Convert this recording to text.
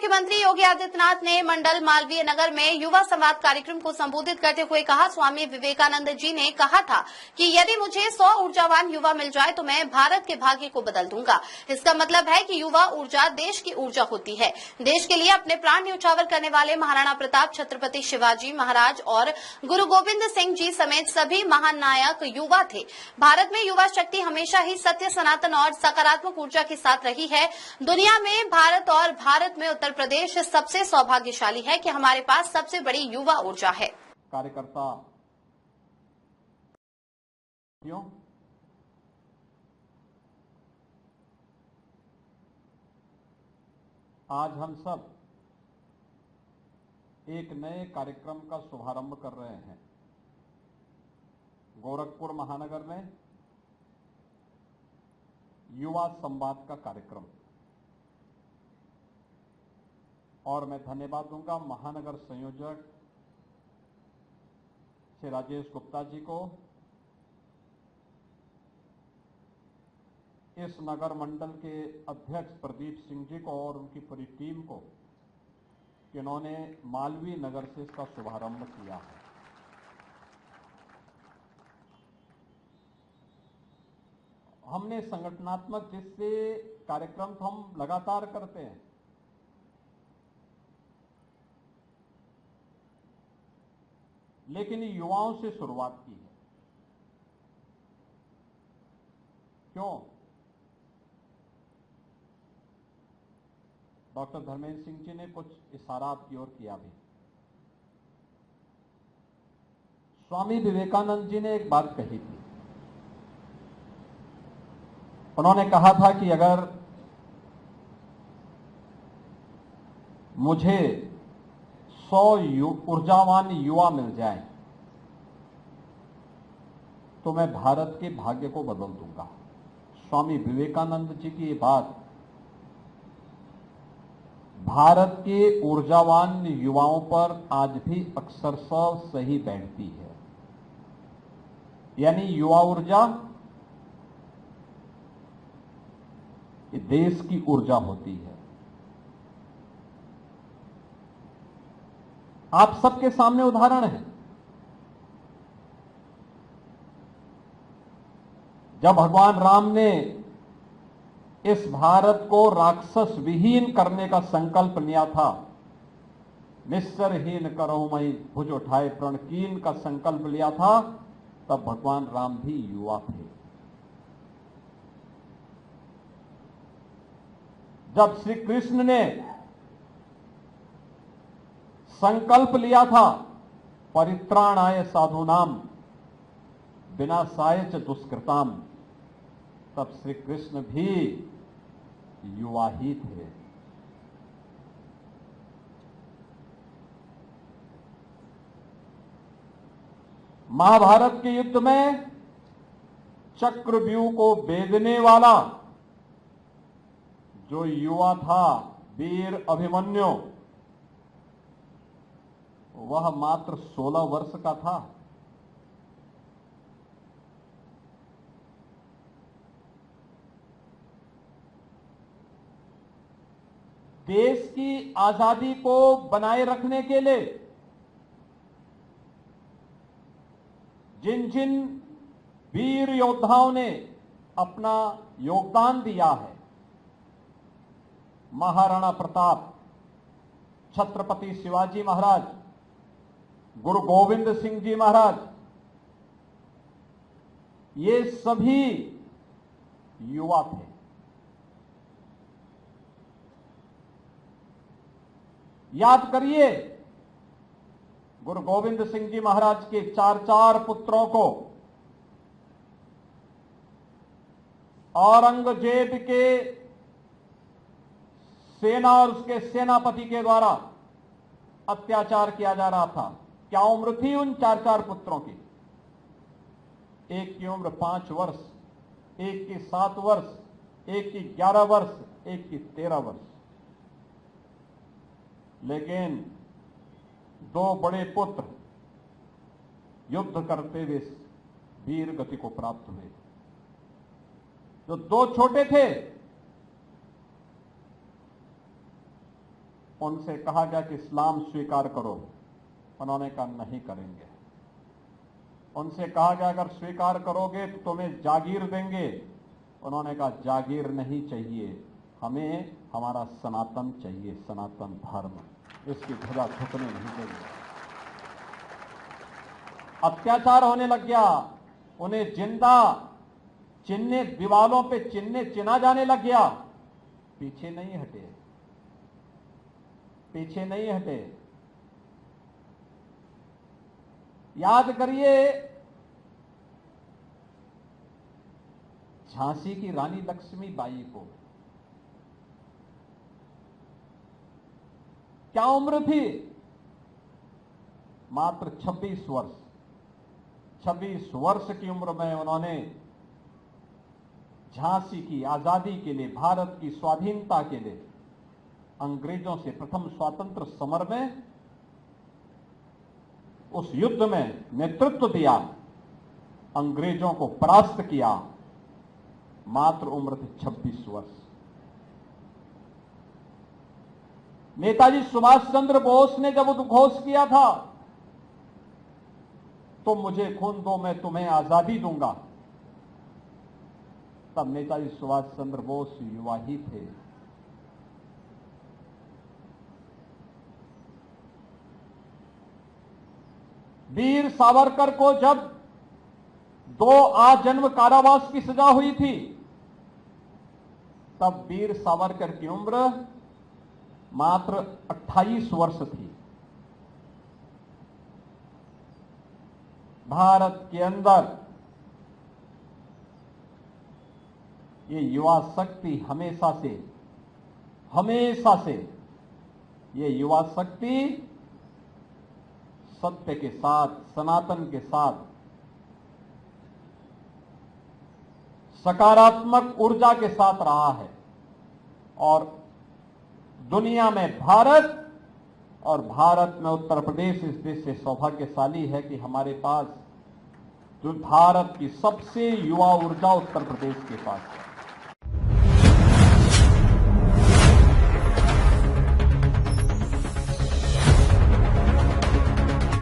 मुख्यमंत्री योगी आदित्यनाथ ने मंडल मालवीय नगर में युवा संवाद कार्यक्रम को संबोधित करते हुए कहा, स्वामी विवेकानंद जी ने कहा था कि यदि मुझे 100 ऊर्जावान युवा मिल जाए तो मैं भारत के भाग्य को बदल दूंगा। इसका मतलब है कि युवा ऊर्जा देश की ऊर्जा होती है। देश के लिए अपने प्राण न्यौछावर करने वाले महाराणा प्रताप, छत्रपति शिवाजी महाराज और गुरु गोविंद सिंह जी समेत सभी महान नायक युवा थे। भारत में युवा शक्ति हमेशा ही सत्य, सनातन और सकारात्मक ऊर्जा के साथ रही है। दुनिया में भारत में उत्तर प्रदेश सबसे सौभाग्यशाली है कि हमारे पास सबसे बड़ी युवा ऊर्जा है। कार्यकर्ता आज हम सब एक नए कार्यक्रम का शुभारंभ कर रहे हैं। गोरखपुर महानगर में युवा संवाद का कार्यक्रम, और मैं धन्यवाद दूंगा महानगर संयोजक श्री राजेश गुप्ता जी को, इस नगर मंडल के अध्यक्ष प्रदीप सिंह जी को और उनकी पूरी टीम को, जिन्होंने मालवीय नगर से इसका शुभारंभ किया है। हमने संगठनात्मक जिससे कार्यक्रम तो हम लगातार करते हैं, लेकिन युवाओं से शुरुआत की है। क्यों? डॉक्टर धर्मेंद्र सिंह जी ने कुछ इशारात की ओर किया भी। स्वामी विवेकानंद जी ने एक बात कही थी। उन्होंने कहा था कि अगर मुझे 100 ऊर्जावान युवा मिल जाए तो मैं भारत के भाग्य को बदल दूंगा। स्वामी विवेकानंद जी की ये बात भारत के ऊर्जावान युवाओं पर आज भी अक्षरशः सही बैठती है। यानी युवा ऊर्जा ये देश की ऊर्जा होती है। आप सबके सामने उदाहरण है। जब भगवान राम ने इस भारत को राक्षस विहीन करने का संकल्प लिया था, निस्सरहीन करो मई भुज उठाए प्रण कीन का संकल्प लिया था, तब भगवान राम भी युवा थे। जब श्री कृष्ण ने संकल्प लिया था परित्राणाय साधूनाम विनाशाय च दुष्कृताम, तब श्री कृष्ण भी युवा ही थे। महाभारत के युद्ध में चक्रव्यूह को भेदने वाला जो युवा था, वीर अभिमन्यु, वह मात्र 16 वर्ष का था। देश की आजादी को बनाए रखने के लिए जिन जिन वीर योद्धाओं ने अपना योगदान दिया है, महाराणा प्रताप, छत्रपति शिवाजी महाराज, गुरु गोविंद सिंह जी महाराज, ये सभी युवा थे। याद करिए, गुरु गोविंद सिंह जी महाराज के 4 पुत्रों को औरंगजेब के सेना और उसके सेनापति के द्वारा अत्याचार किया जा रहा था। क्या उम्र थी उन 4 पुत्रों की? एक की उम्र 5 वर्ष, एक की 7 वर्ष, एक की 11 वर्ष, एक की 13 वर्ष। लेकिन 2 बड़े पुत्र युद्ध करते हुए वीर गति को प्राप्त हुए। जो 2 छोटे थे उनसे कहा गया कि इस्लाम स्वीकार करो, उन्होंने कहा नहीं करेंगे। उनसे कहा गया अगर स्वीकार करोगे तो तुम्हें जागीर देंगे, उन्होंने कहा जागीर नहीं चाहिए, हमें हमारा सनातन चाहिए, सनातन धर्म, इसकी ध्वजा झुकने नहीं चाहिए। अत्याचार होने लग गया, उन्हें जिंदा चिन्ने दीवालों पे चिन्हा जाने लग गया। पीछे नहीं हटे, पीछे नहीं हटे। याद करिए झांसी की रानी लक्ष्मीबाई को, क्या उम्र थी? मात्र 26 वर्ष। 26 वर्ष की उम्र में उन्होंने झांसी की आजादी के लिए, भारत की स्वाधीनता के लिए अंग्रेजों से प्रथम स्वातंत्र समर में, उस युद्ध में नेतृत्व दिया, अंग्रेजों को परास्त किया। मात्र उम्र थी 26 वर्ष। नेताजी सुभाष चंद्र बोस ने जब उद्घोष किया था, तुम मुझे खून दो मैं तुम्हें आजादी दूंगा, तब नेताजी सुभाष चंद्र बोस युवा ही थे। वीर सावरकर को जब 2 आजन्म कारावास की सजा हुई थी, तब वीर सावरकर की उम्र मात्र 28 वर्ष थी। भारत के अंदर ये युवा शक्ति हमेशा से ये युवा शक्ति सत्य के साथ, सनातन के साथ, सकारात्मक ऊर्जा के साथ रहा है। और दुनिया में भारत, और भारत में उत्तर प्रदेश इस देश से सौभाग्यशाली है कि हमारे पास जो भारत की सबसे युवा ऊर्जा उत्तर प्रदेश के पास है।